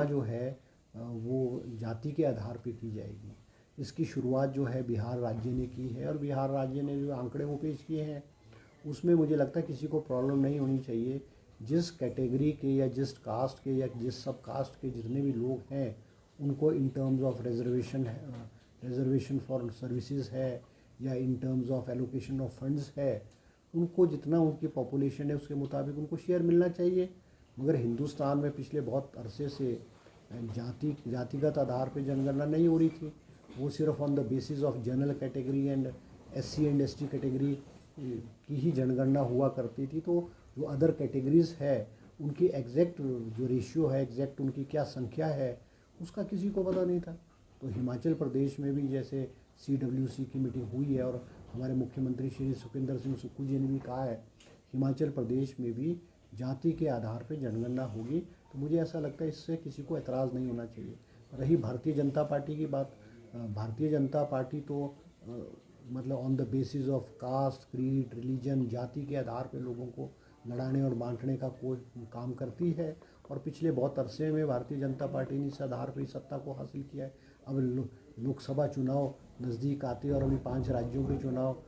जनगणना जो है वो जाति के आधार पे की जाएगी। इसकी शुरुआत जो है बिहार राज्य ने की है और बिहार राज्य ने जो आंकड़े वो पेश किए हैं उसमें मुझे लगता है किसी को प्रॉब्लम नहीं होनी चाहिए। जिस कैटेगरी के या जिस कास्ट के या जिस सब कास्ट के जितने भी लोग हैं उनको in terms of reservation for services है या in terms of allocation of funds है, उनको जितना उनकी पॉपुलेशन है उसके मुताबिक उनको शेयर मिलना चाहिए। मगर हिंदुस्तान में पिछले बहुत अरसे से जातिगत आधार पे जनगणना नहीं हो रही थी, वो सिर्फ on the basis of general category and SC and ST category की ही जनगणना हुआ करती थी। तो जो अदर कैटेगरीज़ है उनकी एग्जैक्ट जो रेशियो है, एग्जैक्ट उनकी क्या संख्या है, उसका किसी को पता नहीं था। तो हिमाचल प्रदेश में भी जैसे CWC की मीटिंग हुई है और हमारे मुख्यमंत्री श्री सुखविंदर सिंह सुक्खू जी ने भी कहा है हिमाचल प्रदेश में भी जाति के आधार पर जनगणना होगी। तो मुझे ऐसा लगता है इससे किसी को एतराज़ नहीं होना चाहिए। रही भारतीय जनता पार्टी की बात, भारतीय जनता पार्टी तो मतलब on the basis of caste, creed, religion, जाति के आधार पे लोगों को लड़ाने और बांटने का कोई काम करती है और पिछले बहुत अरसे में भारतीय जनता पार्टी ने इस आधार पर सत्ता को हासिल किया है। अब लोकसभा चुनाव नज़दीक आते और अभी 5 राज्यों के चुनाव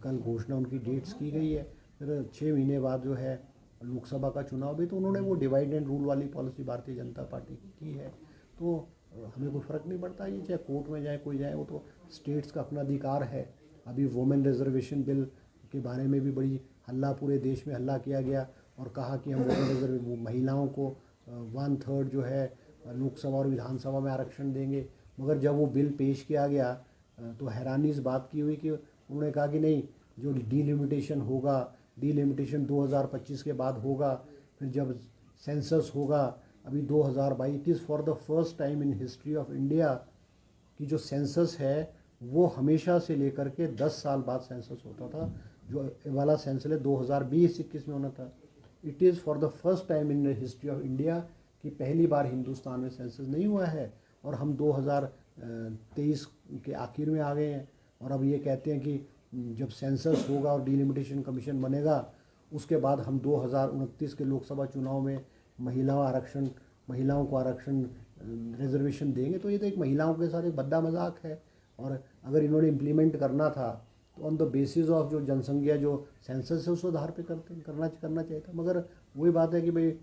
कल घोषणा उनकी डेट्स की गई है, फिर 6 महीने बाद जो है लोकसभा का चुनाव भी, तो उन्होंने वो डिवाइड एंड रूल वाली पॉलिसी भारतीय जनता पार्टी की है। तो हमें कोई फ़र्क नहीं पड़ता, ये चाहे कोर्ट में जाए कोई जाए, वो तो स्टेट्स का अपना अधिकार है। अभी वुमेन रिजर्वेशन बिल के बारे में भी बड़ी हल्ला, पूरे देश में हल्ला किया गया और कहा कि हम महिलाओं को 1/3 जो है लोकसभा और विधानसभा में आरक्षण देंगे। मगर जब वो बिल पेश किया गया तो हैरानी इस बात की हुई कि उन्होंने कहा कि नहीं, जो डीलिमिटेशन होगा, डीलिमिटेशन 2025 के बाद होगा, फिर जब सेंसस होगा अभी 2022, it is for the first time in history of India कि जो सेंसस है वो हमेशा से लेकर के 10 साल बाद सेंसस होता था। जो वाला सेंसस 2020-21 में होना था। It is for the first time in the history of India कि पहली बार हिंदुस्तान में सेंसस नहीं हुआ है और हम 2023 के आखिर में आ गए हैं। और अब ये कहते हैं कि जब सेंसस होगा और डिलिमिटेशन कमीशन बनेगा उसके बाद हम 2029 के लोकसभा चुनाव में महिलाओं को आरक्षण रिजर्वेशन देंगे। तो ये तो एक महिलाओं के साथ एक भद्दा मजाक है। और अगर इन्होंने इम्प्लीमेंट करना था तो ऑन द बेसिस ऑफ जो जनसंख्या जो सेंसस है उस आधार पे करना चाहिए था। मगर वही बात है कि भाई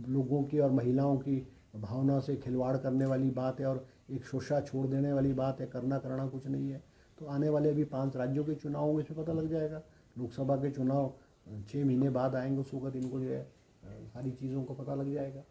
लोगों की और महिलाओं की भावना से खिलवाड़ करने वाली बात है और एक शोषा छोड़ देने वाली बात है। करना कुछ नहीं है। तो आने वाले अभी 5 राज्यों के चुनाव होंगे, इसमें पता लग जाएगा। लोकसभा के चुनाव 6 महीने बाद आएंगे, उस वक्त इनको जो है सारी चीज़ों को पता लग जाएगा।